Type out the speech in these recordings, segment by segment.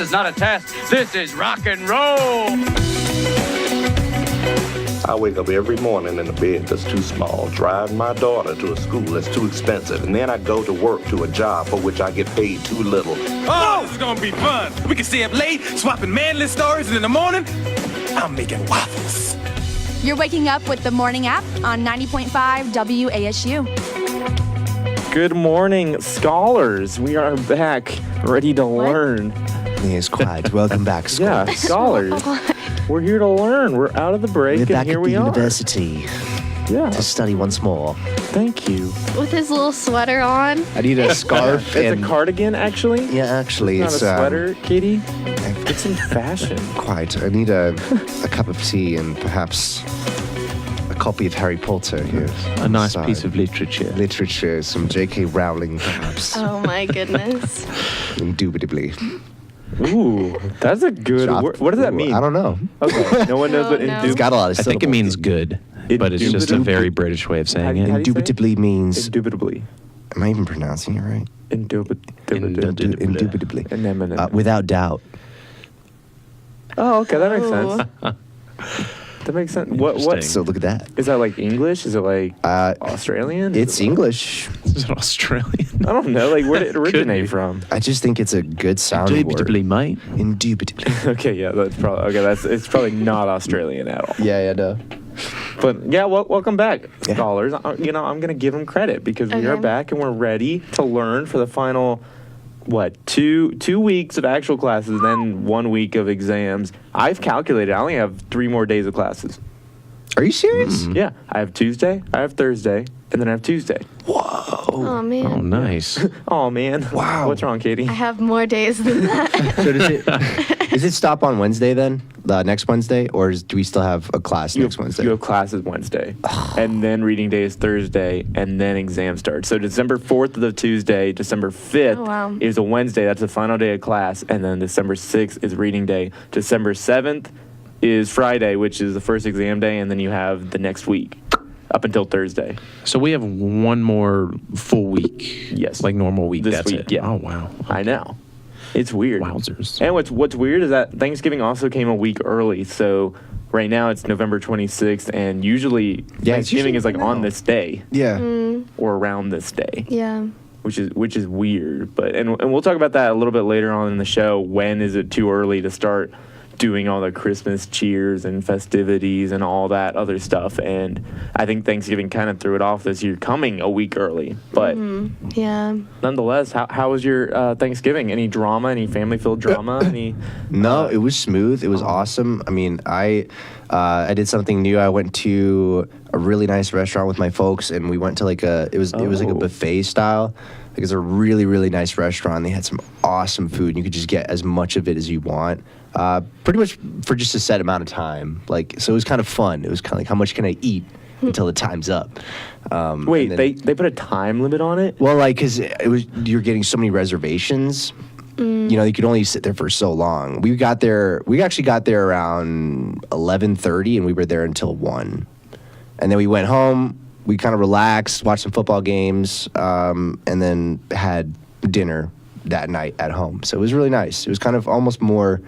This is not a test. This is rock and roll. I wake up every morning in a bed that's too small, drive my daughter to a school that's too expensive, and then I go to work to a job for which I get paid too little. Oh, this is gonna be fun. We can stay up late, swapping manly stories, and in the morning, I'm making waffles. You're waking up with the Morning App on 90.5 WASU. Good morning, scholars. We are back, ready to learn. Yes, quite. Welcome back, Yeah, scholars. scholars. We're here to learn. We're out of the break, We're and back here at we the are. university Yeah, to study once more. thank you. With his little sweater on. I need a scarf It's and a cardigan, actually. yeah, actually, Not it's a sweater, Katie. It's in fashion. quite. I need a cup of tea and perhaps a copy of Harry Potter here. A nice Side. piece of literature. Literature, some J.K. Rowling, perhaps. Oh my goodness. Indubitably. Ooh, that's a good Shop- word. What does that Ooh, mean? I don't know. Okay, no one knows Oh, what no. It's got a lot of I think it syllables. means good, but it's just a very British way of saying How do you it. say it? Indubitably means. Indubitably. Am I even pronouncing it right? Indubitably. Indubitably. Anemone. Without doubt. Oh, okay, that makes Oh. sense. That makes sense. What Interesting. So look at that. is that, like English? Is it like Australian? Is It's it like- English. Is it Australian? I don't know. Like, where did it Could originate be. from? I just think it's a good sounding word. Indubitably, mate. Indubitably. Okay, yeah, that's probably okay. It's probably not Australian at all. Yeah, no. But yeah, welcome back, Yeah. scholars. I'm gonna give them credit because we are Okay. back and we're ready to learn for the final. What, two weeks of actual classes, and then 1 week of exams. I've calculated. I only have 3 more days of classes. Are you serious? Yeah, I have Tuesday, I have Thursday, and then I have Tuesday. Oh man. Oh, nice. Oh man. Wow. What's wrong, Katie? I have more days than that. So does it stop on Wednesday then? Next Wednesday? Or do we still have a class next Wednesday? You have classes Wednesday, and then reading day is Thursday, and then exam starts. So December 4th is a Tuesday, December 5th Oh, wow. is a Wednesday. That's the final day of class, and then December 6th is reading day. December 7th is Friday, which is the first exam day, and then you have the next week up until Thursday. So we have one more full week. Yes. Like normal week. This That's week, it. yeah. Oh, wow. I know. It's weird. Wowzers. And what's weird is that Thanksgiving also came a week early. So right now it's November 26th, and usually Yeah, it's Thanksgiving usually is like on now. this day Yeah. or around this day, Yeah. which is weird. But and we'll talk about that a little bit later on in the show. When is it too early to start doing all the Christmas cheers and festivities and all that other stuff? And I think Thanksgiving kind of threw it off this year, coming a week early. But Yeah. nonetheless, how was your Thanksgiving? Any drama? Any family-filled drama? Any? No, it was smooth. It was awesome. I mean, I did something new. I went to a really nice restaurant with my folks, and we went to like it was like a Oh. buffet style. Like it's a really, really nice restaurant. They had some awesome food. You could just get as much of it as you want. Pretty much for just a set amount of time. Like, so it was kind of fun. It was kind of like, how much can I eat until the time's up? Wait, and then- they put a time limit on it? Well, like, cause you're getting so many reservations. You know, you could only sit there for so long. We actually got there around 11:30, and we were there until 1. And then we went home. We kind of relaxed, watched some football games, and then had dinner that night at home. So it was really nice. It was kind of almost more.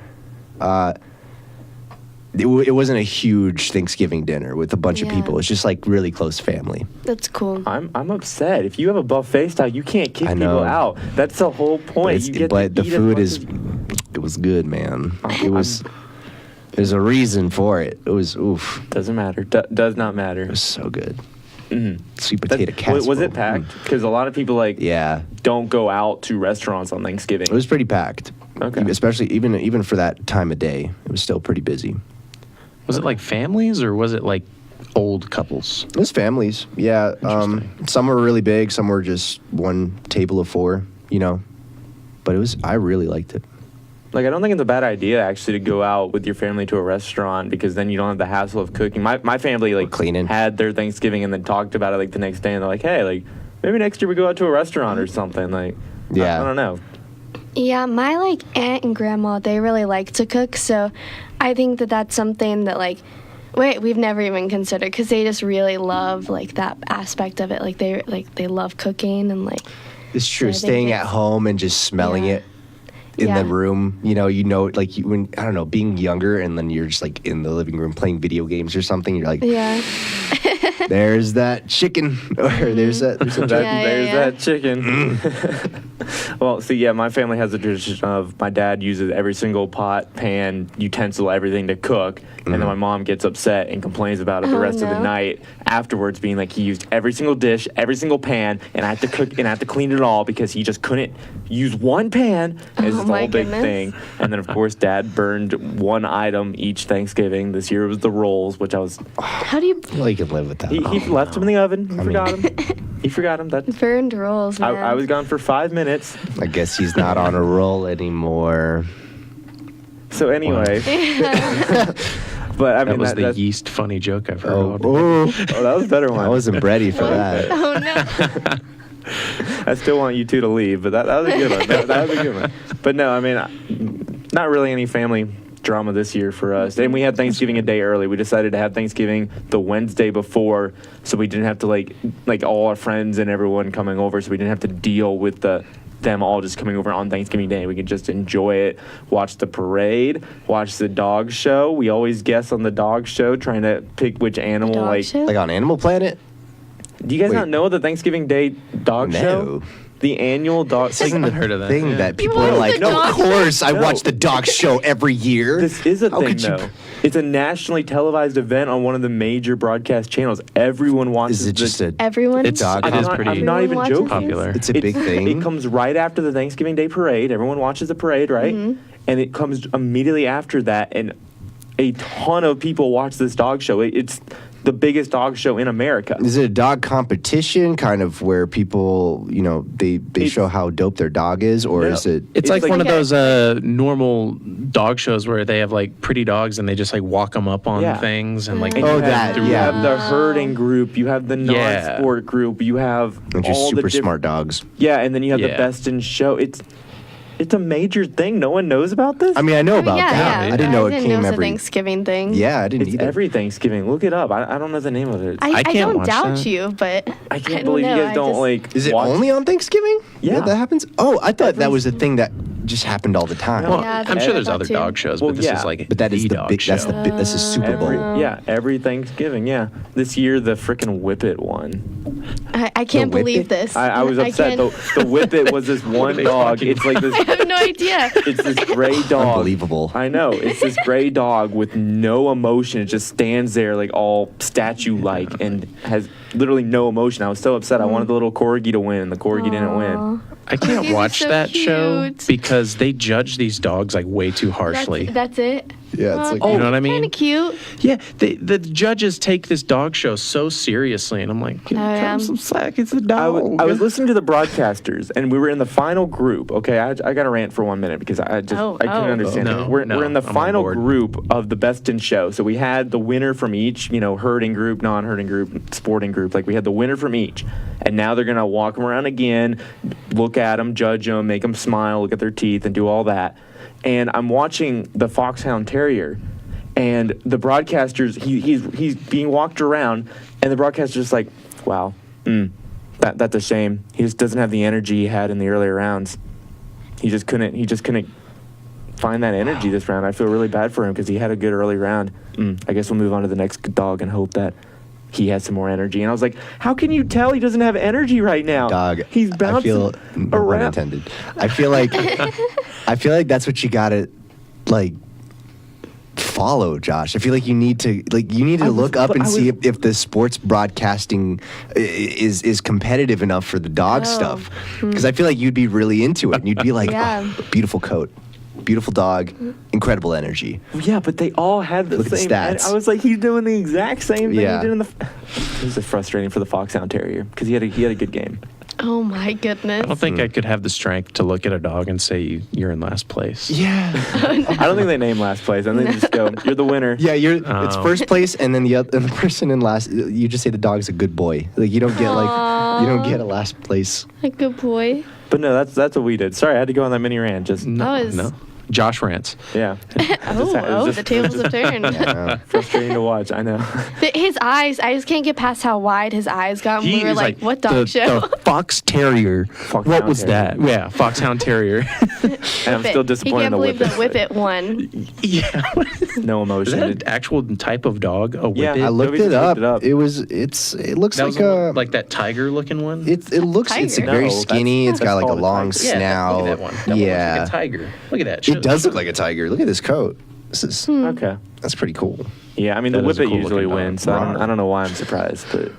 It wasn't a huge Thanksgiving dinner with a bunch of Yeah. people. It's just like really close family. That's cool. I'm upset. If you have a buffet style, you can't kick I know. people out. That's the whole point. You get But to the eat as food much is, as- it was good, man. It was. There's a reason for it. It was oof. doesn't matter. Does not matter. It was so good. Mhm. Sweet That- potato casserole. was it packed? Because a lot of people Yeah, don't go out to restaurants on Thanksgiving. it was pretty packed. Okay. Especially even for that time of day, it was still pretty busy. Was it like families or was it like old couples? It was families. Yeah. Some were really big. Some were just one table of 4. You know, but I really liked it. Like, I don't think it's a bad idea actually to go out with your family to a restaurant, because then you don't have the hassle of cooking. My family like cleaning. had their Thanksgiving and then talked about it like the next day, and they're like, hey, like maybe next year we go out to a restaurant or something. Like, Yeah. I don't know. Yeah, my like aunt and grandma, they really like to cook, so I think that that's something that like we've never even considered, because they just really love like that aspect of it. Like they love cooking and like It's true. I think Staying it's- at home and just smelling Yeah. it. in Yeah. the room. Like when I don't know, being younger, and then you're just like in the living room playing video games or something. You're like, Yeah. there's that chicken, or there's that. There's That chicken. Well, see, yeah, my family has a tradition of my dad uses every single pot, pan, utensil, everything to cook, and then my mom gets upset and complains about it the rest of the night afterwards, being like, he used every single dish, every single pan, and I have to cook and I have to clean it all because he just couldn't use one pan. And it's this my whole big goodness. thing. And then, of course, Dad burned one item each Thanksgiving. This year it was the rolls, which I was. How do you Well, you can live with that. He left them in the oven. He forgot them. He forgot them. That's. burned rolls, man? I was gone for 5 minutes. I guess he's not on a roll anymore. So anyway, but I That mean was the that's, yeast funny joke I've heard. Oh, all day. oh, that was a better one. I wasn't ready for that. Oh no. I still want you two to leave, but that was a good one. That was a good one. But no, I mean, not really any family drama this year for us. And we had Thanksgiving a day early. We decided to have Thanksgiving the Wednesday before, so we didn't have to like all our friends and everyone coming over, so we didn't have to deal with them all just coming over on Thanksgiving Day. We could just enjoy it, watch the parade, watch the dog show. We always guess on the dog show, trying to pick which animal. Dog Like, show? Like on Animal Planet? do you guys Wait. not know the Thanksgiving Day dog No. show? The annual dog. This isn't the heard of that, thing yeah. that people watch are the like, dog of course, I No. watch the dog show every year. This is a How thing, could you- though. It's a nationally televised event on one of the major broadcast channels. Everyone watches Is it just a Everyone. It's dog? it is pretty I'm not even Everyone joking. watches popular. It's a big thing. It comes right after the Thanksgiving Day parade. Everyone watches the parade, right? And it comes immediately after that, and a ton of people watch this dog show. It's the biggest dog show in America. Is it a dog competition, kind of where people, they show how dope their dog is, or No. is it? It's like like- one of those normal dog shows where they have like pretty dogs and they just like walk them up on Yeah. things and like. And Oh, you have, that, you yeah. have the herding group, you have the Yeah. non-sport group, you have They're just all super the smart dogs. Yeah, and then you have the Yeah. best in show. It's a major thing. No one knows about this. I mean, I know about yeah, that. yeah. I didn't know it didn't came know it's a every. Thanksgiving thing. Yeah, I didn't it's either. every Thanksgiving. Look it up. I don't know the name of it. I can't don't watch doubt that. you, but I can't don't believe know, you guys I don't just- like. Is it watch- only on Thanksgiving? Yeah. That happens? Oh, I thought that was a thing that just happened all the time. Well, Yeah, I'm I've sure heard there's that other too. dog shows, Well, but this yeah. is like But that is the the dog big. show. That's a Super Bowl. Every Thanksgiving. Yeah, this year the frickin' Whippet won. I can't The believe Whippet? this. I was upset. can't- The Whippet was this one dog. It's like this. I have no idea. It's this gray dog. Unbelievable. I know. It's this gray dog with no emotion. It just stands there like all statue-like and has literally no emotion. I was so upset. I wanted the little corgi to win, and the corgi didn't win. I can't He's watch so that show cute. because they judge these dogs like way too harshly. That's it. Yeah, it's like. You know what I Kind mean? of cute. Yeah, the judges take this dog show so seriously, and I'm like, cut yeah. him some slack. It's the I dog. was listening to the broadcasters, and we were in the final group. Okay, I got to rant for 1 minute because I couldn't understand No, it. We're no, in the I'm on final board. group of the Best in Show. So we had the winner from each, herding group, non-herding group, sporting group. Like we had the winner from each, and now they're gonna walk them around again, look at them, judge them, make them smile, look at their teeth, and do all that. And I'm watching the Foxhound Terrier. And the broadcasters, he's being walked around, and the broadcaster's just like, wow, that's a shame. He just doesn't have the energy he had in the earlier rounds. He just couldn't find that energy this round. I feel really bad for him because he had a good early round. I guess we'll move on to the next dog and hope that he has some more energy. And I was like, how can you tell he doesn't have energy right now? Dog. He's bouncing I feel, no pun around. intended. I feel like that's what you gotta like follow, Josh. I feel like you need to look up and see if the sports broadcasting is competitive enough for the dog stuff. Because I feel like you'd be really into it, and you'd be like, Yeah. oh, beautiful coat, beautiful dog, incredible energy. Yeah, but they all had the Look at the same. stats. I was like, he's doing the exact same thing Yeah. he did in the. It was just frustrating for the Foxhound Terrier because he had a good game. Oh my goodness. I don't think I could have the strength to look at a dog and say you're in last place. Yeah, I don't think they name last place. I think they just go, "You're the winner." yeah. It's first place, and then and the person in last. You just say the dog's a good boy. Like you don't get a last place. A good boy. But no, that's what we did. Sorry, I had to go on that mini rant. Just No, That was no. Josh rants. Yeah. The tables have turned. Frustrating to watch. I know. His eyes, I just can't get past how wide his eyes got. He We were was like, what dog show? The Fox Terrier. Foxhound What was Terrier. that? Yeah, Foxhound Terrier. And I'm still He disappointed in can't the believe the Whippet. Whippet won. Yeah. No Is emotion. that an actual type of dog? A Yeah. Whippet? I looked Dovy it just up. looked it up. It looks That like was the a one, like that tiger-looking one. It's Tiger. very No, skinny. It's got like a called a long tiger. yeah, snout. look at that one. That one Yeah, looks like a tiger. Look at that. it does look like a tiger. Look at this coat. This is Okay. that's pretty cool. Yeah, I mean, That the is a Whippet cool usually looking dog. wins, so I don't know why I'm surprised. But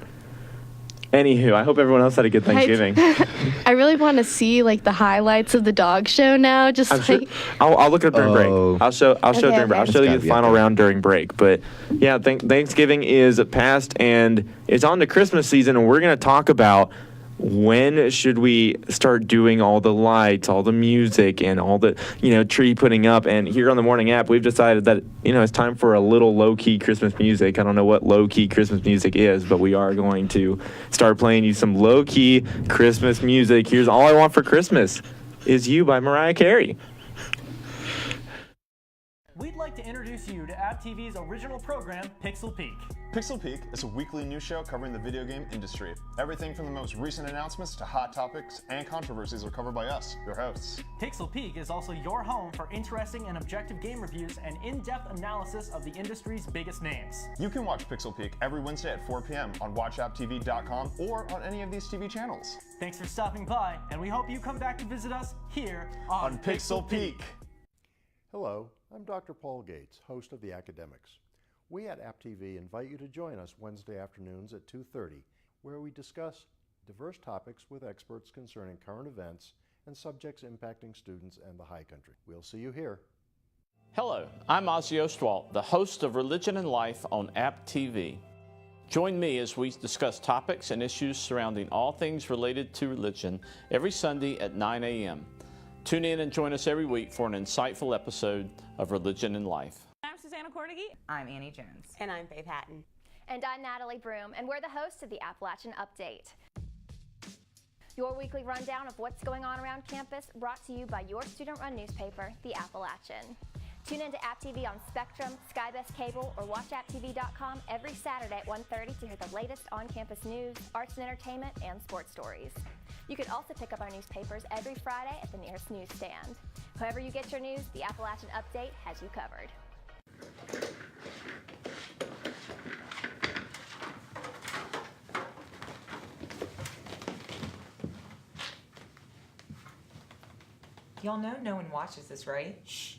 anywho, I hope everyone else had a good Thanksgiving. I really want to see like the highlights of the dog show now. Just I'm sure. like, I'll look it up during Oh. break. I'll show Okay, during break. I'll okay. show It's you gotta the be up final there. round during break. But yeah, Thanksgiving is past and it's on to Christmas season, and we're gonna talk about when should we start doing all the lights, all the music, and all the tree putting up. And here on the morning app, we've decided that it's time for a little low key Christmas music. I don't know what low key Christmas music is, but we are going to start playing you some low key Christmas music. Here's All I Want for Christmas Is You by Mariah Carey. We'd like to introduce you to AppTV's original program, Pixel Peek. Pixel Peek is a weekly news show covering the video game industry. Everything from the most recent announcements to hot topics and controversies are covered by us, your hosts. Pixel Peek is also your home for interesting and objective game reviews and in-depth analysis of the industry's biggest names. You can watch Pixel Peek every Wednesday at 4 p.m. on watchapptv.com or on any of these TV channels. Thanks for stopping by, and we hope you come back to visit us here on Pixel Peek. Hello, I'm Dr. Paul Gates, host of The Academics. We at AppTV invite you to join us Wednesday afternoons at 2:30, where we discuss diverse topics with experts concerning current events and subjects impacting students and the high country. We'll see you here. Hello, I'm Ozzy Ostwald, the host of Religion and Life on AppTV. Join me as we discuss topics and issues surrounding all things related to religion every Sunday at 9 a.m. Tune in and join us every week for an insightful episode of Religion and Life. I'm Susanna Cornegie. I'm Annie Jones. And I'm Faith Hatton. And I'm Natalie Broom, and we're the hosts of the Appalachian Update. Your weekly rundown of what's going on around campus, brought to you by your student-run newspaper, The Appalachian. Tune in to AppTV on Spectrum, Skybest Cable, or watchapptv.com every Saturday at 1:30 to hear the latest on-campus news, arts and entertainment, and sports stories. You can also pick up our newspapers every Friday at the nearest newsstand. However you get your news, the Appalachian Update has you covered. Y'all know no one watches this, right? Shh.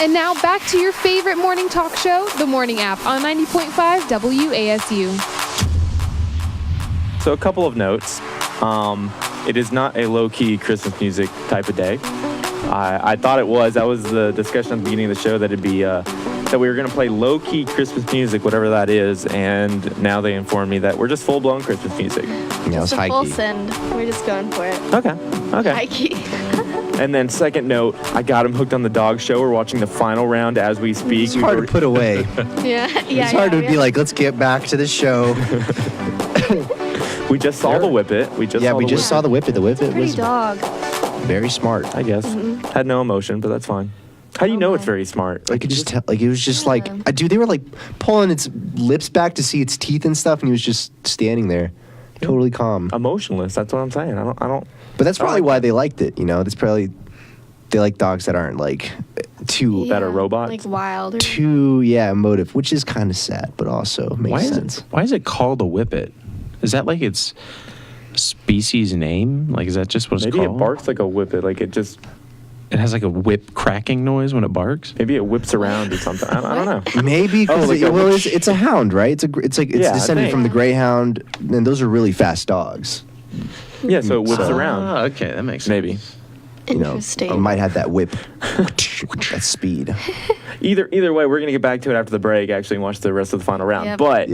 And now back to your favorite morning talk show, The Morning App, on 90.5 WASU. So a couple of notes. It is not a low-key Christmas music type of day. I thought it was. That was the discussion at the beginning of the show, that it'd be that we were going to play low-key Christmas music, whatever that is, and now they informed me that we're just full-blown Christmas music. Yeah, It's a full send. We're just going for it. Okay. High key. And then second note, I got him hooked on the dog show. We're watching the final round as we speak. It's hard to put away. Yeah. It's hard to be like, let's get back to the show. We just saw the Whippet. We just saw the Whippet. The Whippet Pretty was dog. very smart. I guess. Had no emotion, but that's fine. How do you know it's very smart? I could just tell. Like, it was just like, dude, they were like pulling its lips back to see its teeth and stuff, and he was just standing there, totally calm, emotionless. That's what I'm saying. I don't. But that's probably why they liked it. You know, that's probably they like dogs that aren't like too that are robots, like wild, or too emotive, which is kind of sad, but also makes sense. Why is it called a Whippet? Is that like its species name? Like, is that just what it's Maybe called? it barks like a whippet. Like it has like a whip cracking noise when it barks. Maybe it whips around or something. I don't know. Maybe because it's a hound, right? It's descended from the greyhound, and those are really fast dogs. Yeah, so it whips around. Oh, okay, that makes sense. Maybe. Interesting. It might have that whip, that speed. Either way, we're gonna get back to it after the break. Actually, and watch the rest of the final round. Yep. But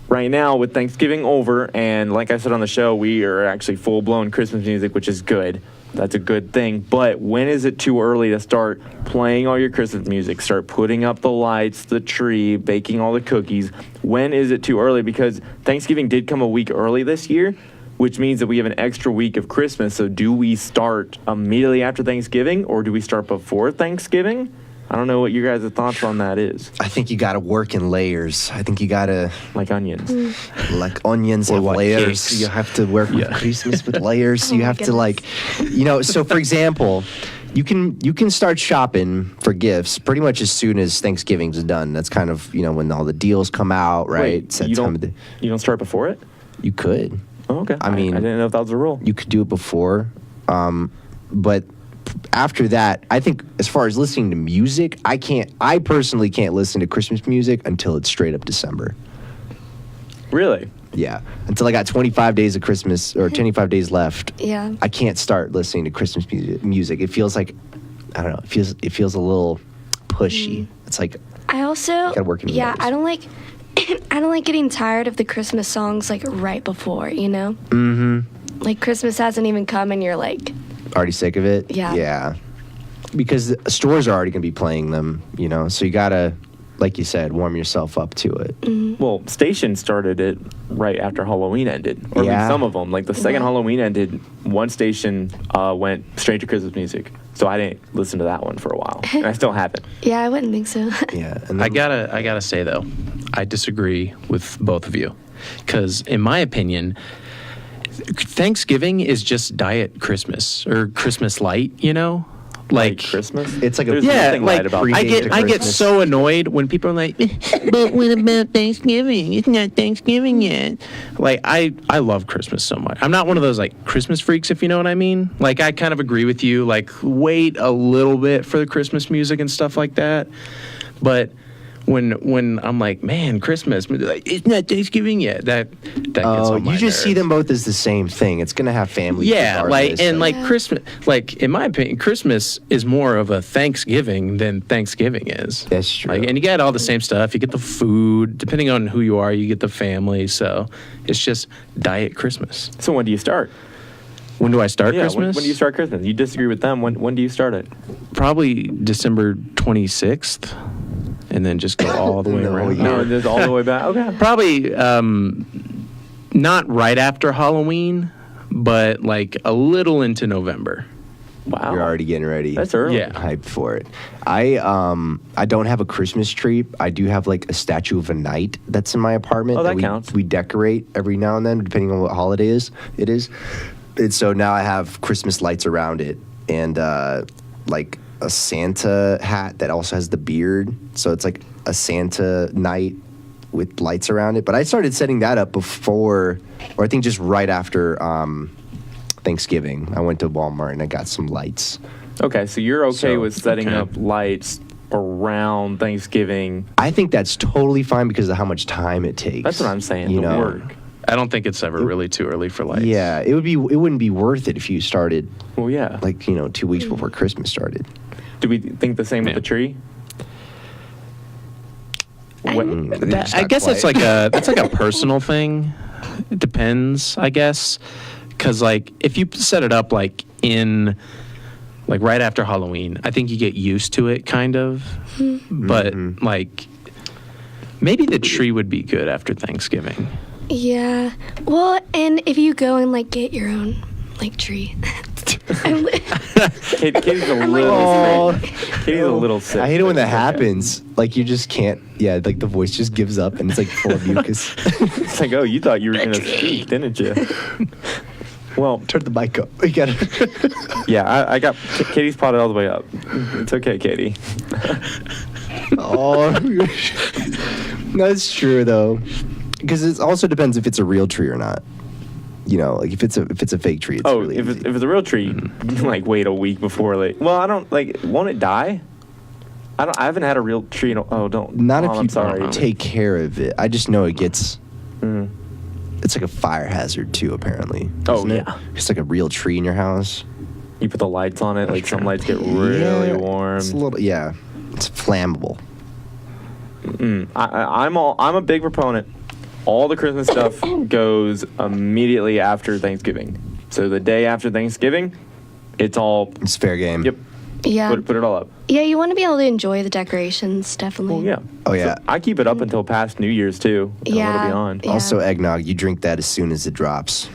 right now, with Thanksgiving over, and like I said on the show, we are actually full-blown Christmas music, which is good. That's a good thing. But when is it too early to start playing all your Christmas music? Start putting up the lights, the tree, baking all the cookies. When is it too early? Because Thanksgiving did come a week early this year, which means that we have an extra week of Christmas. So do we start immediately after Thanksgiving, or do we start before Thanksgiving? I don't know what your guys' thoughts on that is. I think you got to work in layers. I think you got to... Like onions. Like onions have layers. Cakes. You have to work with Christmas with layers. You have to so for example, you can start shopping for gifts pretty much as soon as Thanksgiving's done. That's kind of, when all the deals come out, right? Wait, you don't start before it? You could. Oh, okay. I mean... I didn't know if that was a rule. You could do it before, but... After that, I think as far as listening to music, I personally can't listen to Christmas music until it's straight up December. Really? Yeah. Until I got 25 days of Christmas or 25 days left. Yeah. I can't start listening to Christmas music. It feels like, I don't know, it feels a little pushy. It's like, I also, gotta work in I don't like getting tired of the Christmas songs like right before, Mm-hmm. Like Christmas hasn't even come and you're like... Already sick of it? Yeah. Yeah. Because the stores are already going to be playing them, so you got to, like you said, warm yourself up to it. Mm-hmm. Well, stations started it right after Halloween ended. Or at least some of them. Like the second Halloween ended, one station went straight to Christmas music. So I didn't listen to that one for a while. And I still haven't. Yeah, I wouldn't think so. Yeah. And I gotta say though, I disagree with both of you. Because in my opinion, Thanksgiving is just diet Christmas or Christmas light, Like Christmas? It's like There's nothing light about I get so annoyed when people are like, but what about Thanksgiving? It's not Thanksgiving yet. Like I love Christmas so much. I'm not one of those like Christmas freaks, if you know what I mean. Like I kind of agree with you. Like wait a little bit for the Christmas music and stuff like that. But when I'm like, man, Christmas, like, it's not Thanksgiving yet. That gets on my you just nerves. see them both as the same thing. It's gonna have family. Yeah, regardless. Christmas, like in my opinion, Christmas is more of a Thanksgiving than Thanksgiving is. That's true. And you get all the same stuff. You get the food. Depending on who you are, you get the family. So it's just diet Christmas. So when do you start? When do I start Yeah, Christmas? when do you start Christmas? You disagree with them. When do you start it? Probably December 26th. And then just go all the way around. No, just all the way back. Okay. Probably not right after Halloween, but like a little into November. Wow. You're already getting ready. That's early. Yeah. Hyped for it. I don't have a Christmas tree. I do have like a statue of a knight that's in my apartment. Oh, that counts. We decorate every now and then, depending on what holiday it is. And so now I have Christmas lights around it and like a Santa hat that also has the beard. So it's like a Santa knight with lights around it. But I started setting that up before, or I think just right after Thanksgiving. I went to Walmart and I got some lights. Okay, so you're okay So, with setting up lights around Thanksgiving. I think that's totally fine because of how much time it takes. That's what I'm saying. You the know? work. I don't think it's ever really too early for lights. Yeah, it wouldn't be worth it if you started. Well, yeah. Like 2 weeks before Christmas started. Do we think the same with the tree? I guess that's like a personal thing. It depends, I guess, because like if you set it up like in like right after Halloween, I think you get used to it kind of. But like maybe the tree would be good after Thanksgiving. Yeah. Well, and if you go and like get your own like tree. Katie's a little sick. Katie's a little sick. I hate it when that happens. Like you just can't. Yeah, like the voice just gives up and it's like full of mucus. It's like, oh, you thought you were gonna speak, didn't you? Well, turn the mic up. You gotta. Yeah, I got Katie's potted all the way up. It's okay, Katie. Oh, that's true though, because it also depends if it's a real tree or not. Like if it's a fake tree. It's really if it's a real tree, you can like wait a week before Well, I don't won't it die? I haven't had a real tree. Not if you take care of it. I just know it gets. It's like a fire hazard too, apparently. Oh, it? It's like a real tree in your house. You put the lights on it. Like some lights get really warm. It's a little, yeah. It's flammable. I'm a big proponent. All the Christmas stuff goes immediately after Thanksgiving. So the day after Thanksgiving, it's fair game. Yep. Yeah. Put it all up. Yeah, you want to be able to enjoy the decorations, definitely. Well, yeah. Oh, yeah. So I keep it up until past New Year's, too. Yeah. It'll be on. Yeah. Also, eggnog, you drink that as soon as it drops.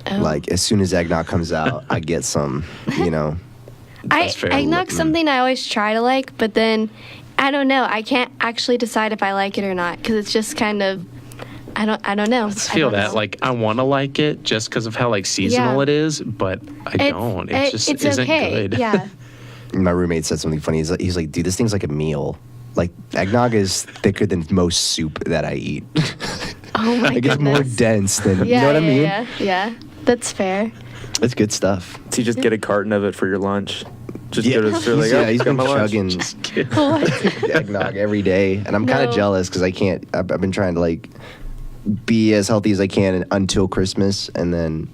Oh. Like, as soon as eggnog comes out, I get some, Eggnog's something I always try to like, but then, I don't know. I can't actually decide if I like it or not, because it's just kind of, I don't know. I feel that. Like, I want to like it just because of how, like, seasonal it is, but I don't. It just isn't okay. good. Yeah. My roommate said something funny. He's like, dude, this thing's like a meal. Like, eggnog is thicker than most soup that I eat. Oh, my Like, goodness. it's more dense than, Yeah, you know what I mean? Yeah. That's fair. It's good stuff. So you just get a carton of it for your lunch. Just go to the store like, he's been my lunch. chugging eggnog every day. And I'm kind of jealous because I can't, I've been trying to, like, be as healthy as I can until Christmas. And then,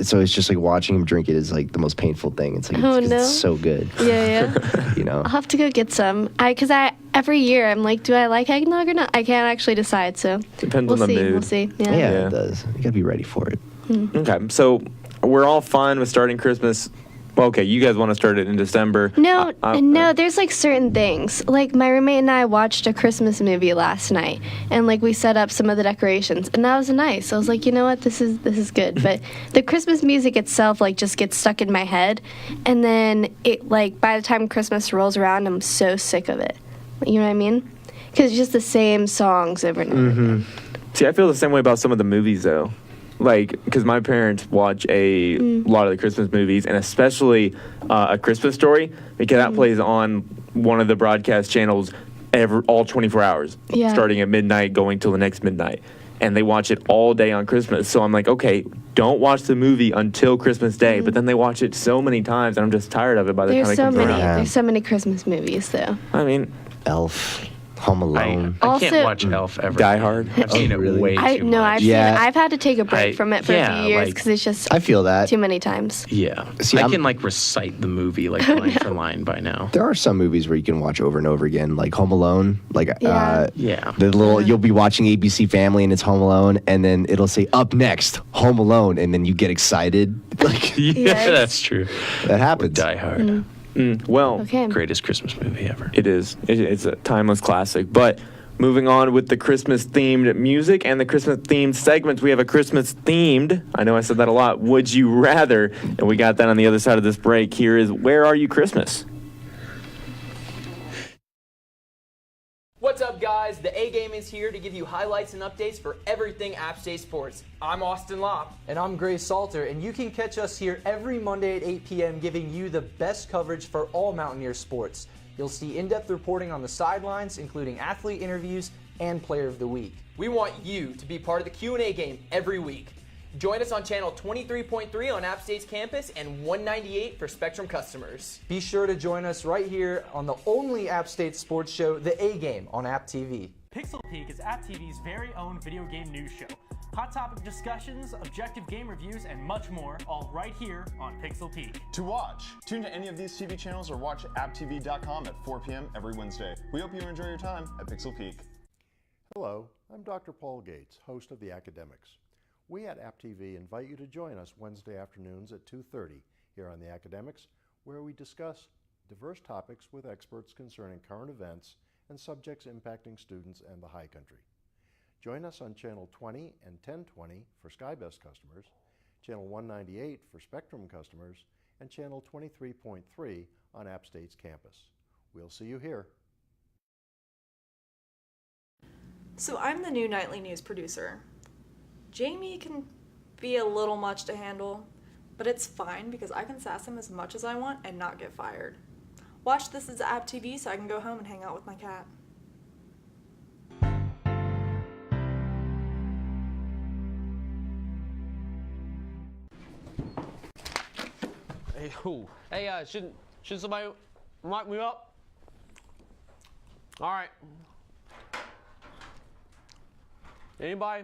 so it's just like watching him drink it is like the most painful thing. It's like, it's so good. Yeah. I'll have to go get some. Because every year I'm like, do I like eggnog or not? I can't actually decide, so. Depends on the mood. We'll see. Yeah, it does. You gotta be ready for it. Okay, so we're all fine with starting Christmas. Well, okay, you guys want to start it in December. No, there's like certain things. Like my roommate and I watched a Christmas movie last night, and like we set up some of the decorations, and that was nice. I was like, you know what, this is good. But the Christmas music itself like just gets stuck in my head, and then it like by the time Christmas rolls around, I'm so sick of it. You know what I mean? Because it's just the same songs over and over again. See, I feel the same way about some of the movies though. Like, because my parents watch a lot of the Christmas movies, and especially A Christmas Story, because that plays on one of the broadcast channels all 24 hours, starting at midnight, going till the next midnight. And they watch it all day on Christmas. So I'm like, okay, don't watch the movie until Christmas Day. But then they watch it so many times, and I'm just tired of it by the time it comes around. There's so many Christmas movies, though. I mean, Elf. Home Alone. I can't watch Elf ever. Die Hard. I've seen it way too much. I've had to take a break from it for a few years because it's just I feel that too many times. Yeah. See, I can like recite the movie like line for line by now. There are some movies where you can watch over and over again, like Home Alone. Like the little you'll be watching ABC Family and it's Home Alone, and then it'll say up next Home Alone, and then you get excited. Like that's true. That happens. Die Hard. Well, greatest Christmas movie ever. It is. It's a timeless classic. But moving on with the Christmas-themed music and the Christmas-themed segments, we have a Christmas-themed, I know I said that a lot, Would You Rather? And we got that on the other side of this break. Here is Where Are You Christmas? What's up, guys? The A-Game is here to give you highlights and updates for everything App State Sports. I'm Austin Lopp. And I'm Gray Salter, and you can catch us here every Monday at 8 p.m. giving you the best coverage for all Mountaineer sports. You'll see in-depth reporting on the sidelines, including athlete interviews and Player of the Week. We want you to be part of the Q&A game every week. Join us on channel 23.3 on App State's campus and 198 for Spectrum customers. Be sure to join us right here on the only App State sports show, The A Game, on AppTV. Pixel Peek is AppTV's very own video game news show. Hot topic discussions, objective game reviews, and much more, all right here on Pixel Peek. To watch, tune to any of these TV channels or watch apptv.com at 4 p.m. every Wednesday. We hope you enjoy your time at Pixel Peek. Hello, I'm Dr. Paul Gates, host of The Academics. We at AppTV invite you to join us Wednesday afternoons at 2:30 here on The Academics, where we discuss diverse topics with experts concerning current events and subjects impacting students and the high country. Join us on Channel 20 and 1020 for SkyBest customers, Channel 198 for Spectrum customers, and Channel 23.3 on App State's campus. We'll see you here. So I'm the new nightly news producer. Jamie can be a little much to handle, but it's fine because I can sass him as much as I want and not get fired. Watch This Is AppTV so I can go home and hang out with my cat. Hey, who? Hey, should somebody mic me up? All right. Anybody?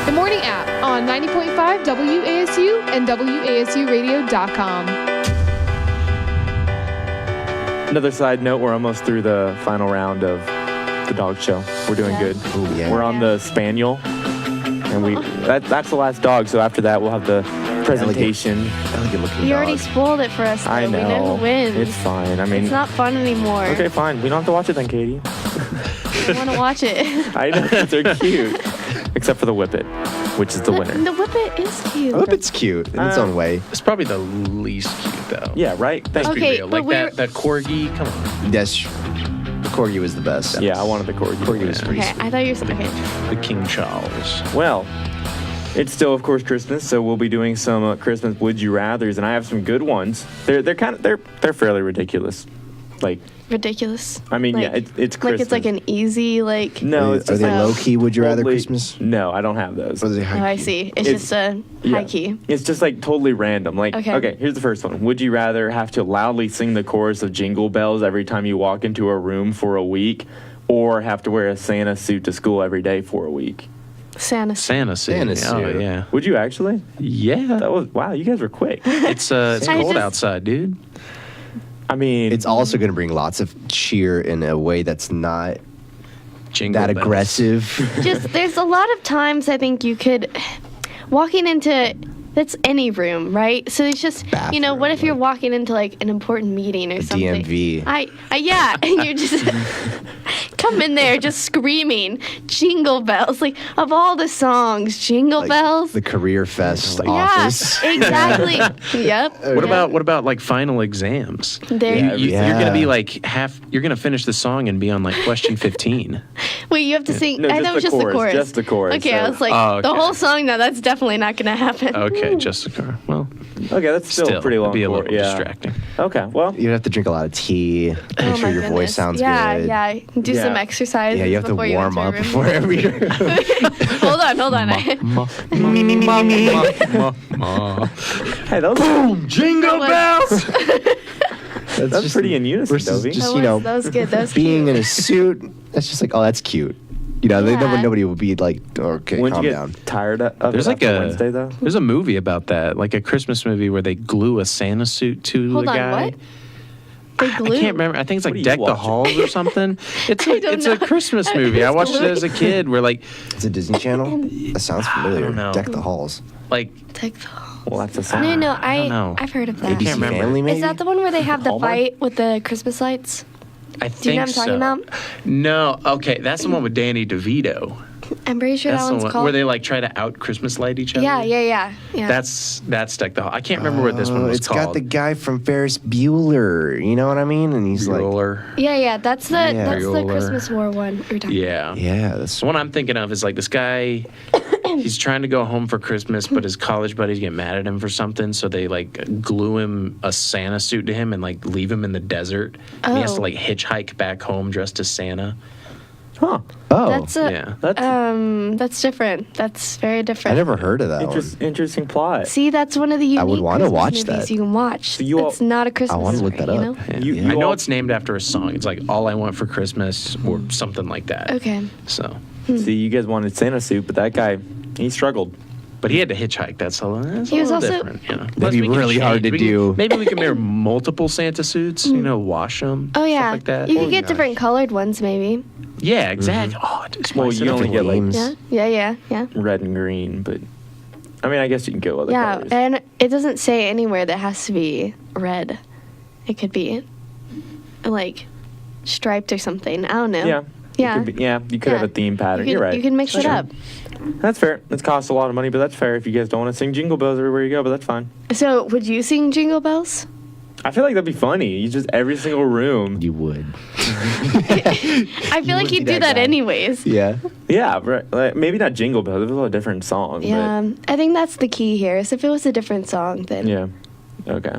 The Morning App on 90.5 WASU and WASUradio.com. Another side note, we're almost through the final round of the dog show. We're doing good. Ooh, yeah. We're on the Spaniel, and that's the last dog, so after that we'll have the presentation. Elegant looking You already spoiled it for us, though. I know. We know who wins. It's fine. I mean, it's not fun anymore. Okay, fine. We don't have to watch it then, Katie. I want to watch it. I know, they're cute. Except for the Whippet, which is the winner. The Whippet is cute. Whippet's cute in its own way. It's probably the least cute, though. Yeah, right? Let's Okay, be real. but Like that corgi, come on. Yes, the corgi was the best. Yeah, I wanted the corgi. Corgi was pretty Okay, sweet. I thought you were okay. The King Charles. Well, it's still, of course, Christmas, so we'll be doing some Christmas Would You Rathers, and I have some good ones. They're fairly ridiculous. Like, ridiculous. I mean, Like- yeah, it's Christmas. Like it's like an easy like. No, Are it's they just like low key? Would you rather totally- Christmas? No, I don't have those. Or are they Oh, high I key? see. It's It's- just a Yeah. high key. It's just like totally random. Like, Okay. okay, here's the first one. Would you rather have to loudly sing the chorus of Jingle Bells every time you walk into a room for a week, or have to wear a Santa suit to school every day for a week? Santa. Santa suit. Santa Oh, suit. yeah. Would you actually? Yeah. That was wow. You guys were quick. It's I cold just- outside, dude. I mean, It's also going to bring lots of cheer in a way that's not Jingle that bells. aggressive. Just there's a lot of times I think you could walking into that's any room, right? So it's just you know, what if you're walking into like an important meeting or something? DMV. I yeah, and you're just come in there just screaming Jingle Bells, like of all the songs, Jingle Like Bells. the Career Fest Yeah, office. exactly. Yep. What about like final exams? There. You're gonna be like you're gonna finish the song and be on like question 15. Wait, you have to sing. No, I just thought it was the just the chorus, chorus. just the chorus, Okay, so- I was like, Oh, the okay. whole song. No, that's definitely not going to happen. Okay, just the car. Well, okay, that's still, a pretty long. it'd be a chord, little yeah. distracting. Okay, well, You'd have to drink a lot of tea. Make Oh sure my your voice goodness. sounds yeah, good. Yeah, do some Yeah. exercises. Yeah, you have to before warm enter a up room. before every. hold on. hey, those Jingle bells. that's pretty in unison, Versus Dovy. just you know that was good. That was being cute. in a suit. That's just like, oh, that's cute. You know, Yeah. nobody will be like, okay, When'd calm you get down. tired of There's it like after a Wednesday though? There's a movie about that, like a Christmas movie where they glue a Santa suit to Hold the on, guy. what? They I glue. can't remember. I think it's What like are you Deck the watching? Halls or something. It's I don't it's know. a Christmas movie. I It's watched it gluing. as a kid. Where like It's a Disney Channel. That sounds familiar. don't know. Deck the halls. like Take the hall. Well, that's a song. No, I don't know. I've heard of that. ABC can't remember. Family, maybe. Is that the one where they have the Hallmark? fight with the Christmas lights? I Do you know think what I'm talking so. about? No, okay, that's the one with Danny DeVito. I'm pretty sure That's that the one's one called. where they like try to out Christmas light each other. Yeah. That's Deck the Hall. I can't remember what this one was It's called. got the guy from Ferris Bueller. You know what I mean? And he's like, Bueller. Yeah. That's the Bueller. Christmas War one you're talking Yeah. yeah, that's The one I'm thinking of is like this guy. He's trying to go home for Christmas, but his college buddies get mad at him for something, so they like glue him a Santa suit to him and like leave him in the desert. And he has to Oh. like hitchhike back home dressed as Santa. Huh. oh, That's Yeah. that's different. That's very different. I never heard of that one. Interesting plot. See, that's one of the unique I would wanna Christmas watch movies that. you can watch. So you all- It's not a Christmas I want to look story, that you up. know? You I know all- it's named after a song. It's like All I Want for Christmas or something like that. Okay. So, See, you guys wanted Santa suit, but that guy, he struggled. but he had to hitchhike. That's a little He was also- different. You know? That'd Unless be we can really hard to We can- do. Maybe we can wear multiple Santa suits. You know, wash them. Oh yeah. stuff like that. You could get different colored ones maybe. Yeah, exactly. Oh, just Well, spice you it up only a get, little. like, Yeah. red and green, but I mean, I guess you can go other Yeah, colors. and it doesn't say anywhere that has to be red. It could be like striped or something. I don't know. Yeah. Yeah. You could have a theme pattern. You You're can, right. You can mix it Sure. up. That's fair. It costs a lot of money, but that's fair if you guys don't want to sing Jingle Bells everywhere you go, but that's fine. So, would you sing Jingle Bells? I feel like that'd be funny. You just every single room. You would. I feel like would you'd be do that that guy. anyways. Yeah. Yeah, right. Like, maybe not Jingle Bells. There's a lot of different songs. Yeah, I think that's the key here. Is if it was a different song, then But yeah. Okay.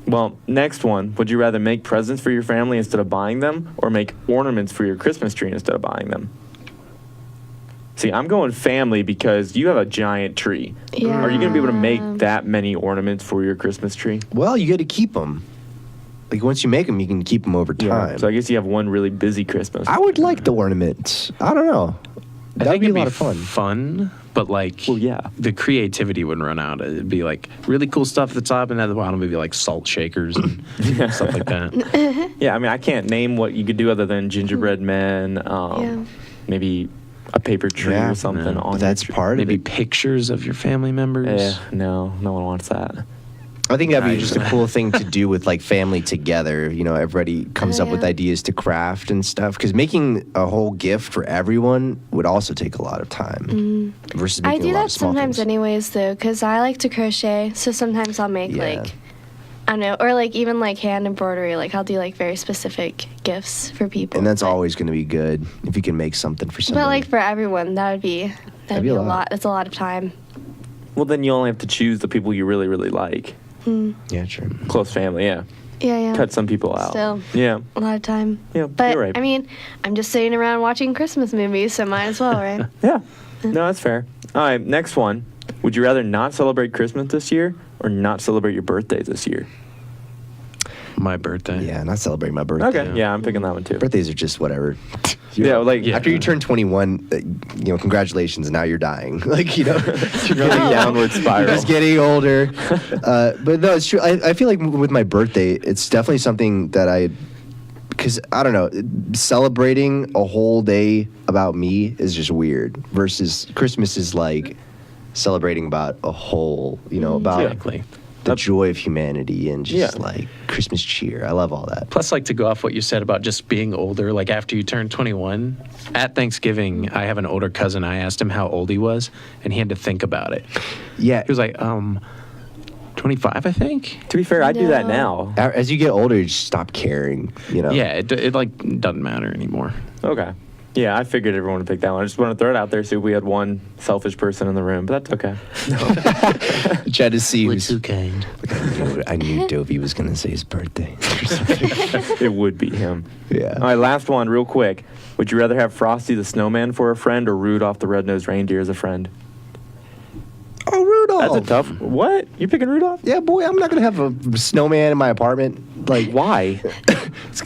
Well, next one. Would you rather make presents for your family instead of buying them, or make ornaments for your Christmas tree instead of buying them? See, I'm going family because you have a giant tree. Yeah. Are you going to be able to make that many ornaments for your Christmas tree? Well, you got to keep them. Like once you make them, you can keep them over time. So I guess you have one really busy Christmas. I would like the ornaments. I don't know. I That would think be a it'd lot of fun. Fun, but like, well, yeah, the creativity wouldn't run out. It'd be like really cool stuff at the top, and at the bottom, it'd be like salt shakers and stuff like that. Yeah, I mean, I can't name what you could do other than gingerbread men, maybe a paper tree or something on That's part Maybe of it. pictures of your family members. No one wants that. I think that'd be just a cool thing to do with like family together. You know, everybody comes up with ideas to craft and stuff. Because making a whole gift for everyone would also take a lot of time. Versus I making do a lot that of small sometimes things. anyways though, because I like to crochet. So sometimes I'll make like, I don't know, or like even like hand embroidery. Like I'll do like very specific gifts for people. And that's always going to be good if you can make something for somebody. But like for everyone, that'd be be a a lot. lot. That's a lot of time. Well, then you only have to choose the people you really, really like. Mm. Yeah, true. Close family, yeah. Yeah. cut some people out. Still. Yeah. A lot of time. Yeah, But, you're right. I mean, I'm just sitting around watching Christmas movies, so might as well, right? Yeah. No, that's fair. All right, next one. Would you rather not celebrate Christmas this year or not celebrate your birthday this year? My birthday. Yeah, not celebrating my birthday. Okay, yeah, I'm picking that one too. Birthdays are just whatever. Yeah, like after you turn 21, congratulations. Now you're dying. You're going downward spiral. Just getting older. But no, it's true. I feel like with my birthday, it's definitely something that because I don't know, celebrating a whole day about me is just weird. Versus Christmas is like celebrating about a whole, about the joy of humanity and just like Christmas cheer. I love all that. Plus, like to go off what you said about just being older, like after you turn 21, at Thanksgiving, I have an older cousin. I asked him how old he was, and he had to think about it. Yeah. He was like, 25, I think. To be fair, I do that now. As you get older, you just stop caring, Yeah, it like doesn't matter anymore. Okay. Yeah, I figured everyone would pick that one. I just want to throw it out there, see if we had one selfish person in the room, but that's okay. Tried to see who's too kind. I knew Dovy was going to say his birthday. It would be him. Yeah. All right, last one, real quick. Would you rather have Frosty the Snowman for a friend or Rudolph the Red-Nosed Reindeer as a friend? Oh, Rudolph. That's a tough. What? You picking Rudolph? Yeah, boy, I'm not going to have a snowman in my apartment. Like, why?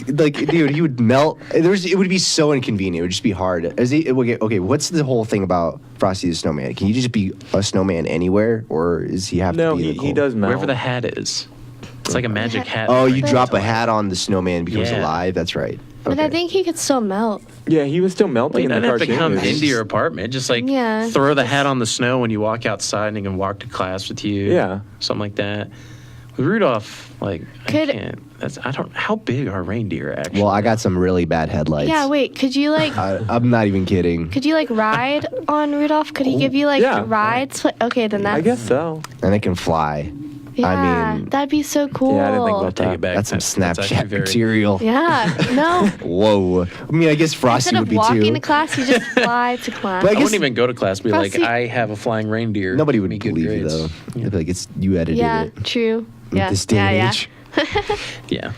Dude, he would melt. It would be so inconvenient. It would just be hard. Okay, what's the whole thing about Frosty the Snowman? Can you just be a snowman anywhere, or does he have to be in the cold? he does melt. Wherever the hat is. It's like a magic hat. Oh, you drop a hat on the snowman, becomes Yeah. alive? That's right. But I think he could still melt. Yeah, he was still melting You in the don't have to cartoon come movies. into your apartment. Just like Yeah. throw the hat on the snow when you walk outside and he can walk to class with you. Yeah. Something like that. With Rudolph, I Could- can't. How big are reindeer actually? Well, I got some really bad headlights. Yeah, wait, could you I'm not even kidding. could you ride on Rudolph? Could he give you yeah. rides? Okay, then that's I guess so. And it can fly. Yeah, I mean, that'd be so cool. Yeah, I didn't think about Take that. it back. that's some That's Snapchat actually very- material. Yeah, no. Whoa. I mean, I guess Frosty Instead would of be walking too. to class, you just fly to class. But I I guess wouldn't even go to class. Be like, Frosty- I have a flying reindeer. Nobody would Give me good believe you, grades. though. They'd be like, it's you edited Yeah, it. true. In Yeah, this day and yeah, age. Yeah,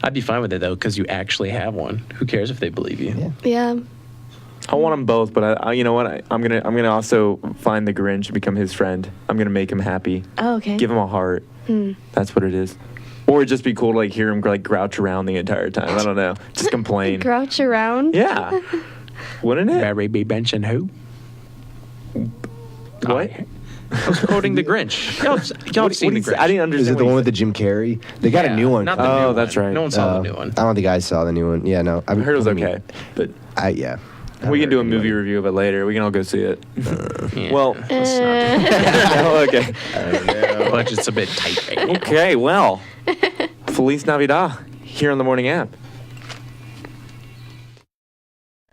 I'd be fine with it though because you actually have one. Who cares if they believe you? Yeah. I want them both, but I you know what? I'm gonna also find the Grinch and become his friend. I'm gonna make him happy. Oh, okay. Give him a heart. That's what it is. Or it'd just be cool to hear him grouch around the entire time. I don't know. Just complain. Grouch around? Yeah. Wouldn't it? Barry B. Benson who? What? I was quoting the Grinch. Y'all have seen the Grinch. I didn't understand. Is it the what one he with the Jim Carrey? They got a new one. Not the new Oh, one. that's right. No one saw the new one. I don't think I saw the new one. Yeah, no. I heard it was okay, but yeah. we can do a movie review of it later. We can all go see it. Yeah. Well, oh, okay. Budget's a bit tight right now. Okay, well, Feliz Navidad here on the Morning App.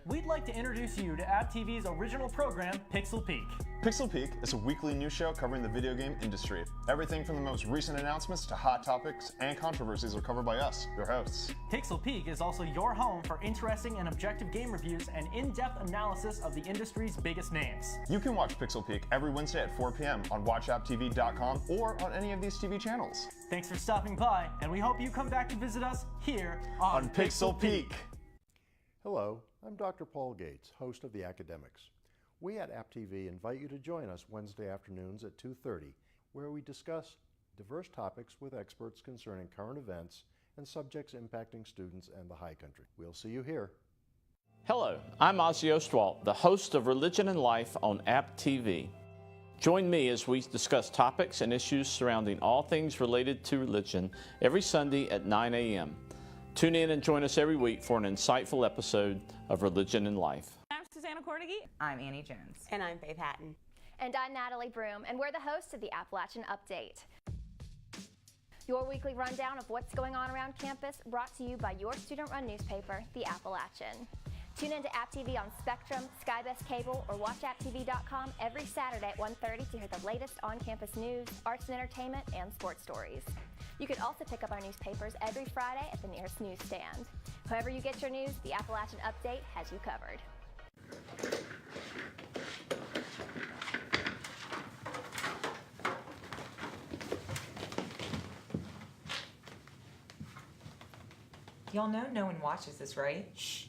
We'd like to introduce you to AppTV's original program, Pixel Peek. Pixel Peek is a weekly news show covering the video game industry. Everything from the most recent announcements to hot topics and controversies are covered by us, your hosts. Pixel Peek is also your home for interesting and objective game reviews and in-depth analysis of the industry's biggest names. You can watch Pixel Peek every Wednesday at 4 p.m. on WatchAppTV.com or on any of these TV channels. Thanks for stopping by, and we hope you come back to visit us here on Pixel Peek. Hello, I'm Dr. Paul Gates, host of The Academics. We at AppTV invite you to join us Wednesday afternoons at 2:30, where we discuss diverse topics with experts concerning current events and subjects impacting students and the high country. We'll see you here. Hello, I'm Ozzy Ostwalt, the host of Religion and Life on AppTV. Join me as we discuss topics and issues surrounding all things related to religion every Sunday at 9 a.m. Tune in and join us every week for an insightful episode of Religion and Life. I'm Susanna Cordigy. I'm Annie Jones. And I'm Faith Hatton. And I'm Natalie Broom, and we're the hosts of the Appalachian Update. Your weekly rundown of what's going on around campus, brought to you by your student-run newspaper, The Appalachian. Tune in to AppTV on Spectrum, Skybest Cable, or WatchAppTV.com every Saturday at 1:30 to hear the latest on-campus news, arts and entertainment, and sports stories. You can also pick up our newspapers every Friday at the nearest newsstand. However you get your news, the Appalachian Update has you covered. Y'all know no one watches this, right? Shh.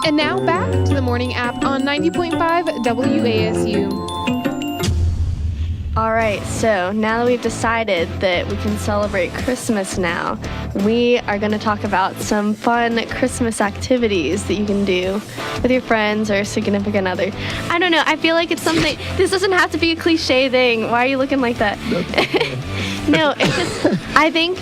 And now back to the morning app on 90.5 WASU. All right, so now that we've decided that we can celebrate Christmas now, we are going to talk about some fun Christmas activities that you can do with your friends or significant other. I don't know, I feel like it's something, this doesn't have to be a cliche thing. Why are you looking like that? No, it's just, I think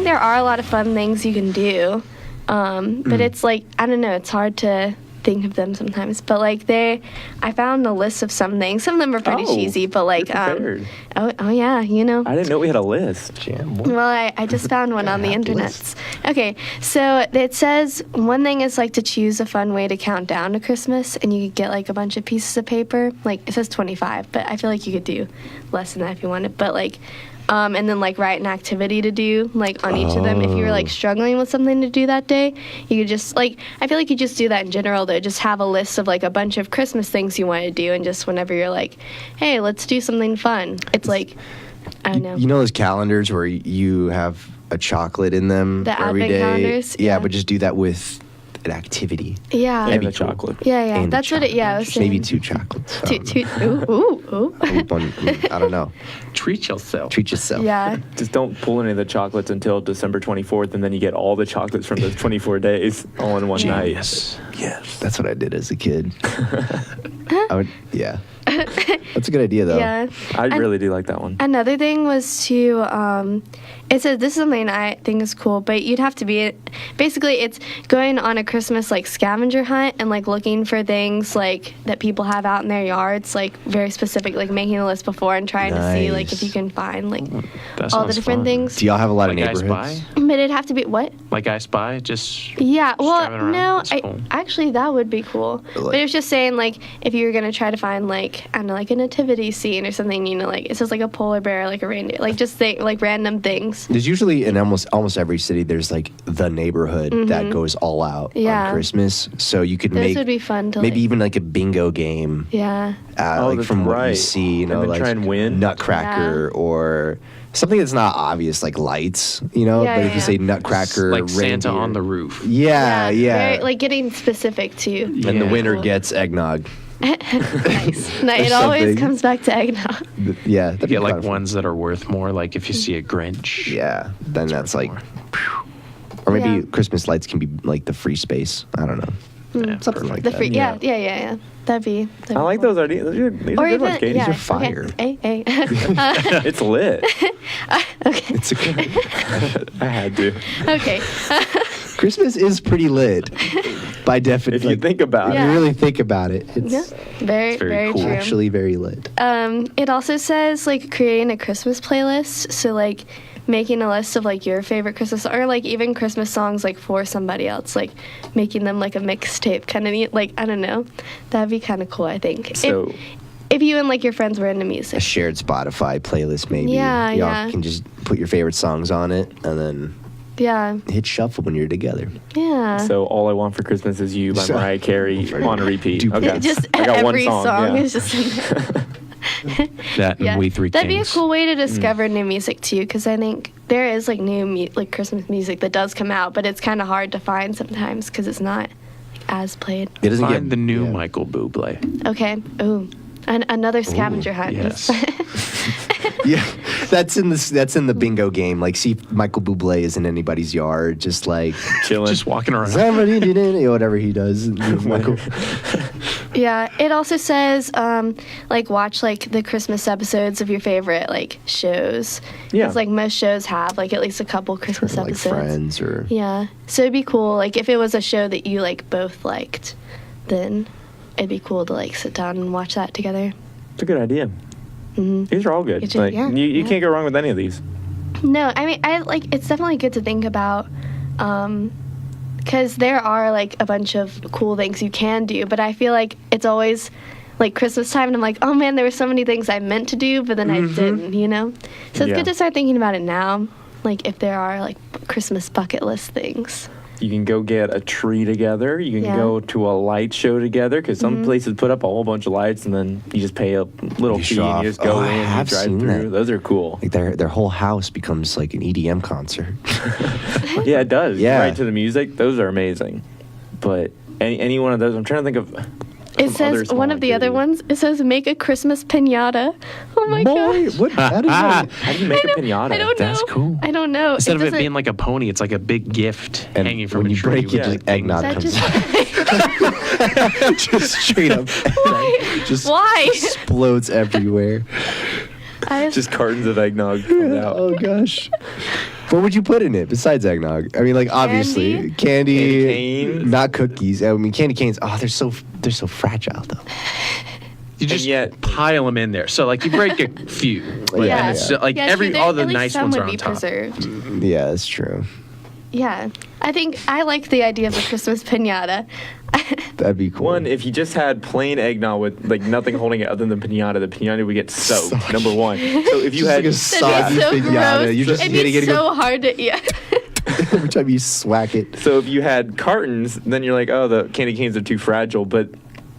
there are a lot of fun things you can do, but it's like, I don't know, it's hard to think of them sometimes, but like I found a list of some things. Some of them are pretty cheesy, but like oh yeah, you know. I didn't know we had a list. Well, I just found one on the internet. Okay, so it says one thing is like to choose a fun way to count down to Christmas, and you could get like a bunch of pieces of paper. Like it says 25, but I feel like you could do less than that if you wanted. But like and then like write an activity to do like on each of them. If you were like struggling with something to do that day, you could just like, I feel like you just do that in general though. Just have a list of like a bunch of Christmas things you want to do, and just whenever you're like, hey, let's do something fun. It's like, I don't know. You know those calendars where you have a chocolate in them The for every advent day? calendars? Yeah, Yeah. but just do that with an activity. Yeah. That'd be And the chocolate. Yeah, yeah. And the That's what it, yeah, I was saying. Maybe 2 chocolates. Ooh. I don't know. Treat yourself. Treat yourself. Yeah. Just don't pull any of the chocolates until December 24th, and then you get all the chocolates from those 24 days all in one night. Yes. That's what I did as a kid. Yeah. That's a good idea, though. Yeah. I really do like that one. Another thing was to, it says, this is something I think is cool, but you'd have to be, basically it's going on a Christmas like scavenger hunt and like looking for things like that people have out in their yards, like very specific, like making a list before and trying to see like if you can find like all the different things. Do y'all have a lot of Like I neighborhoods? Spy? But it'd have to be, what? Like I Spy? Just Yeah, well, driving around? no, That's cool. actually that would be cool. But it was just saying like if you were gonna try to find like, I don't know, like a nativity scene or something, you know, like it says like a polar bear, like a reindeer, like just like random things. There's usually in almost every city, there's like the neighborhood that goes all out on Christmas. So you could Those make would be fun to maybe like, even like a bingo game. Yeah. Like that's from what you right. see, you know, And then like try and win. Nutcracker or something that's not obvious, like lights, you know. Yeah, but if you yeah. say Nutcracker, like Santa reindeer. on the roof. Yeah. Very, like getting specific too. And the winner Cool. gets eggnog. Nice. No, it Or always something. comes back to eggnog. Yeah. You get like ones that are worth more. Like if you see a Grinch. Yeah. Then that's like. Or maybe Yeah. Christmas lights can be like the free space. I don't know. Something like the that. free. Yeah. That'd be. I like those ideas. These are Or good even ones, Katie. yeah. These are fire. Okay. Hey. It's lit. Okay. It's I had to. Okay. Christmas is pretty lit by definition. If you think about Yeah. If you really think about it, it's Yeah. Very cool. true. Actually, very lit. It also says like creating a Christmas playlist. So like making a list of like your favorite Christmas or like even Christmas songs like for somebody else, like making them like a mixtape kind of like I don't know. That'd be kind of cool. I think. So. If you and like your friends were into music. A shared Spotify playlist, maybe. Yeah, Y'all yeah. can just put your favorite songs on it and then Yeah. hit shuffle when you're together. Yeah. So All I Want for Christmas Is You by Mariah Carey on a repeat. Okay. Just I got every one song yeah. is just in there. That and Yeah. We Three That'd Kings. be a cool way to discover new music too, because I think there is like new like Christmas music that does come out, but it's kind of hard to find sometimes because it's not like, as played. It doesn't Find the new Michael Bublé. Okay. Ooh. Another scavenger hunt. Yes. Yeah, that's in the bingo game. Like, see if Michael Bublé is in anybody's yard, just like chilling, just walking around. Somebody did it, whatever he does. Michael. Yeah. It also says like watch like the Christmas episodes of your favorite like shows. Yeah. Because like most shows have like at least a couple Christmas Like episodes. Friends or Yeah. So it'd be cool like if it was a show that you like both liked, then it'd be cool to like sit down and watch that together. It's a good idea. These are all good. It's just- Like yeah, you yeah. can't go wrong with any of these. No, I mean, I like it's definitely good to think about because there are like a bunch of cool things you can do, but I feel like it's always like Christmas time and I'm like, oh man, there were so many things I meant to do, but then I didn't, you know? So it's Yeah. good to start thinking about it now, like if there are like Christmas bucket list things. You can go get a tree together. You can Yeah. go to a light show together because some places put up a whole bunch of lights and then you just pay a little You fee show and off. you just go Oh, I in and you have drive seen through. that. Those are cool. Like their whole house becomes like an EDM concert. Yeah, it does. Yeah. Right to the music. Those are amazing. But any one of those, I'm trying to think of. It some other says small one of the other ones. It says make a Christmas pinata. Oh my gosh! What? How do you make a pinata? I don't know. That's cool. I don't know. Instead of it doesn't- being like a pony, it's like a big gift hanging from when a you tree. break it, with just eggnog That comes just- out. Just straight up. Just Why? explodes everywhere. Just cartons of eggnog come out. Oh gosh. What would you put in it besides eggnog? I mean, like obviously candy canes. not cookies. I mean, candy canes. Oh, they're so fragile though. You just pile them in there. So like you break a few, but Yeah. and it's like Yeah, every true, all at the least nice some ones would are on be top. preserved. Yeah, that's true. Yeah, I think I like the idea of a Christmas pinata. That'd be cool. One, if you just had plain eggnog with like nothing holding it other than the pinata would get soaked. Number one. So if you Just had like a soggy so pinata, gross. you're just It'd hitting be it. so hard to yeah. Every time you swack it. So if you had cartons, then you're like, oh, the candy canes are too fragile, but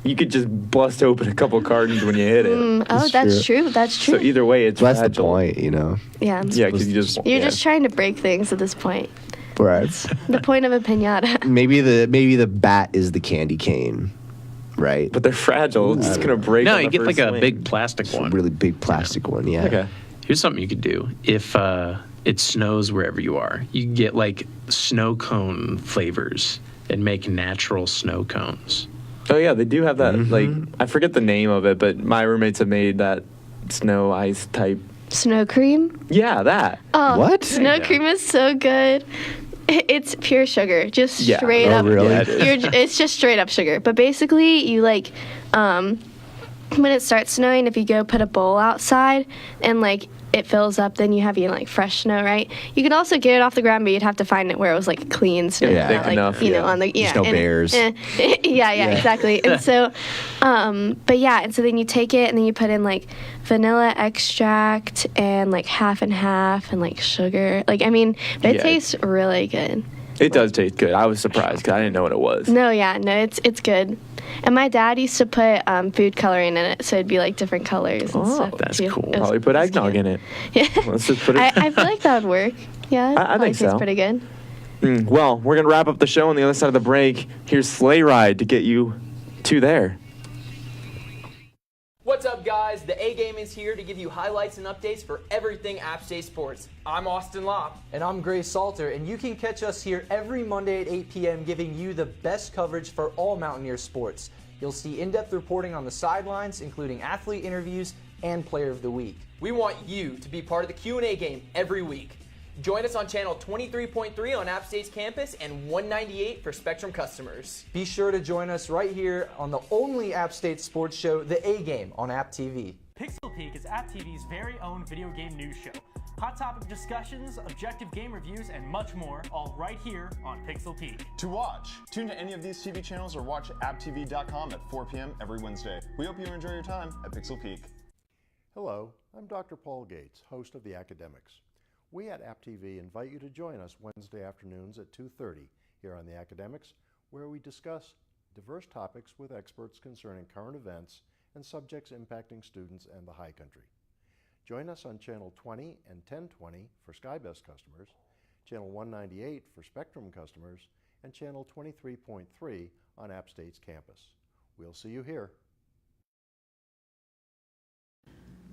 you could just bust open a couple cartons when you hit it. Oh, that's true. That's So true. either way, it's Well, that's fragile. the point, you know. Yeah. Yeah, because you just You're yeah. just trying to break things at this point. Right. The point of a pinata. Maybe the bat is the candy cane, right? But they're fragile. It's just gonna break. No, on you the get like first a swing. big plastic one. Really big plastic one. Yeah. Okay. Here's something you could do. If it snows wherever you are, you can get like snow cone flavors and make natural snow cones. Oh yeah, they do have that. Like I forget the name of it, but my roommates have made that snow ice type. Snow cream. Yeah, that. Oh, What? Snow Yeah. cream is so good. It's pure sugar, just Yeah. straight Oh, up. really? Yeah, it is. It's just straight up sugar. But basically, you like when it starts snowing, if you go put a bowl outside and like it fills up, then you have like fresh snow, right? You can also get it off the ground, but you'd have to find it where it was like clean snow, Yeah, not, thick like, enough, you know, yeah. on the Just no and- bears. yeah, exactly. And so, but yeah, and so then you take it and then you put in like vanilla extract and like half and half and like sugar. Like I mean, but it Yeah. tastes really good. It does taste good. I was surprised because I didn't know what it was. No, it's good. And my dad used to put food coloring in it, so it'd be like different colors and stuff. that's too. cool. It was- Probably put it was eggnog cute. in it. Yeah. Let's just put it. I feel like that would work. Yeah, it I probably think tastes so. pretty good. Well, we're going to wrap up the show on the other side of the break. Here's Sleigh Ride to get you to there. What's up, guys? The A Game is here to give you highlights and updates for everything App State sports. I'm Austin Lopp. And I'm Gray Salter, and you can catch us here every Monday at 8 p.m. giving you the best coverage for all Mountaineer sports. You'll see in-depth reporting on the sidelines, including athlete interviews and Player of the Week. We want you to be part of the Q&A game every week. Join us on channel 23.3 on App State's campus and 198 for Spectrum customers. Be sure to join us right here on the only App State sports show, The A Game, on AppTV. Pixel Peak is AppTV's very own video game news show. Hot topic discussions, objective game reviews, and much more, all right here on Pixel Peak. To watch, tune to any of these TV channels or watch apptv.com at 4 p.m. every Wednesday. We hope you enjoy your time at Pixel Peak. Hello, I'm Dr. Paul Gates, host of The Academics. We at AppTV invite you to join us Wednesday afternoons at 2:30 here on The Academics, where we discuss diverse topics with experts concerning current events and subjects impacting students and the high country. Join us on Channel 20 and 1020 for SkyBest customers, Channel 198 for Spectrum customers, and Channel 23.3 on App State's campus. We'll see you here.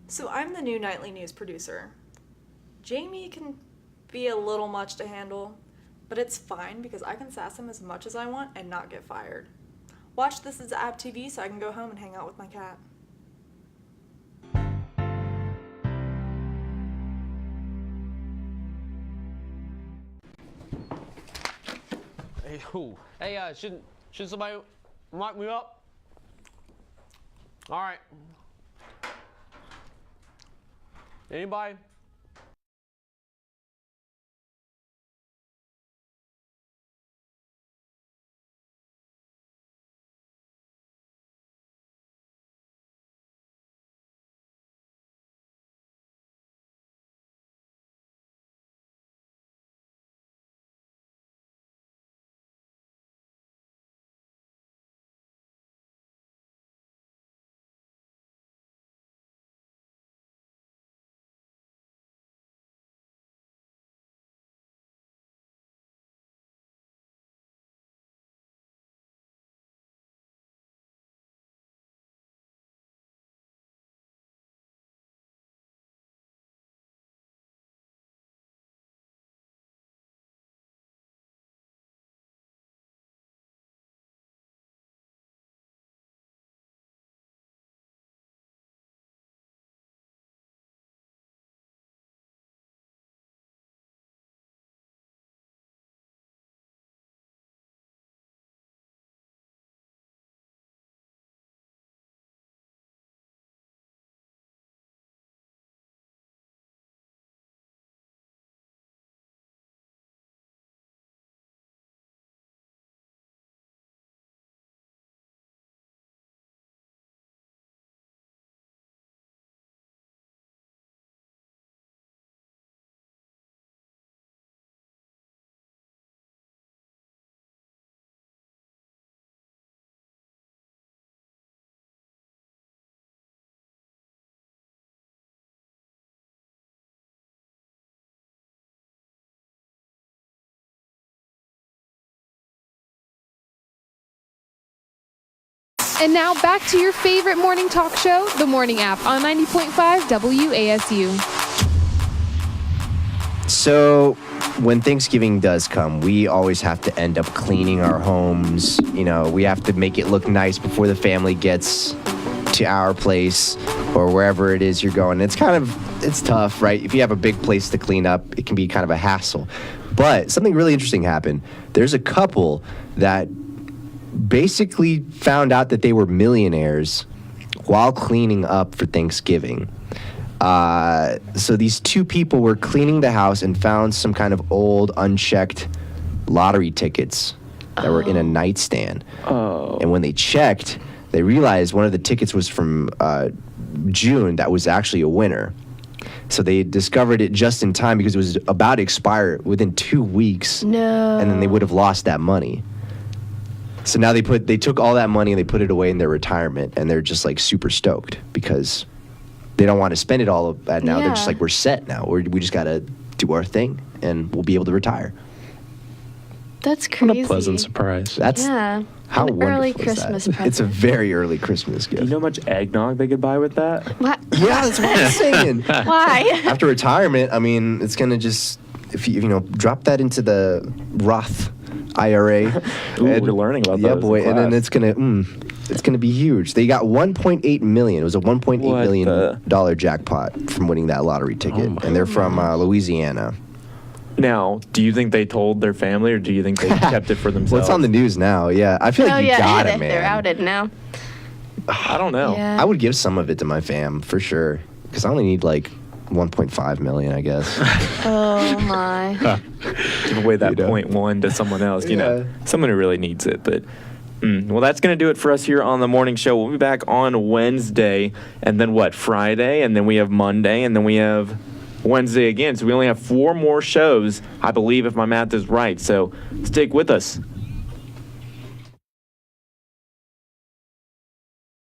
So I'm the new nightly news producer. Jamie can be a little much to handle, but it's fine because I can sass him as much as I want and not get fired. Watch This Is AppTV so I can go home and hang out with my cat. Hey, shouldn't somebody mic me up? All right. Anybody? And now back to your favorite morning talk show, The Morning App, on 90.5 WASU. So when Thanksgiving does come, we always have to end up cleaning our homes. You know, we have to make it look nice before the family gets to our place or wherever it is you're going. It's tough, right? If you have a big place to clean up, it can be kind of a hassle. But something really interesting happened. There's a couple that basically found out that they were millionaires while cleaning up for Thanksgiving. So these two people were cleaning the house and found some kind of old, unchecked lottery tickets that were in a nightstand. And when they checked, they realized one of the tickets was from June that was actually a winner. So they discovered it just in time because it was about to expire within 2 weeks. No. And then they would have lost that money. So now they took all that money and they put it away in their retirement, and they're just like super stoked because they don't want to spend it all of that now. They're just like, we're set now. We just got to do our thing and we'll be able to retire. That's crazy. What a pleasant surprise. That's Yeah. how An wonderful early is that? Christmas present. It's a very early Christmas gift. You know how much eggnog they could buy with that? What? Yeah, that's what I'm saying. Why? After retirement, I mean, it's gonna just if you drop that into the Roth IRA. Ooh, we're learning about yeah, those boy, in and then class. it's gonna be huge. They got 1.8 million. It was a 1.8 What million the- dollar jackpot from winning that lottery ticket, and they're from Louisiana. Now, do you think they told their family, or do you think they kept it for themselves? Well, it's on the news now. Yeah, I feel like you got it, man. They're outed now. I don't know. Yeah. I would give some of it to my fam for sure, because I only need like 1.5 million, I guess. Oh my. Give away that 0.1 to someone else, you know, someone who really needs it. But well, that's going to do it for us here on the morning show. We'll be back on Wednesday, and then Friday, and then we have Monday, and then we have Wednesday again. So we only have 4 more shows, I believe, if my math is right. So stick with us.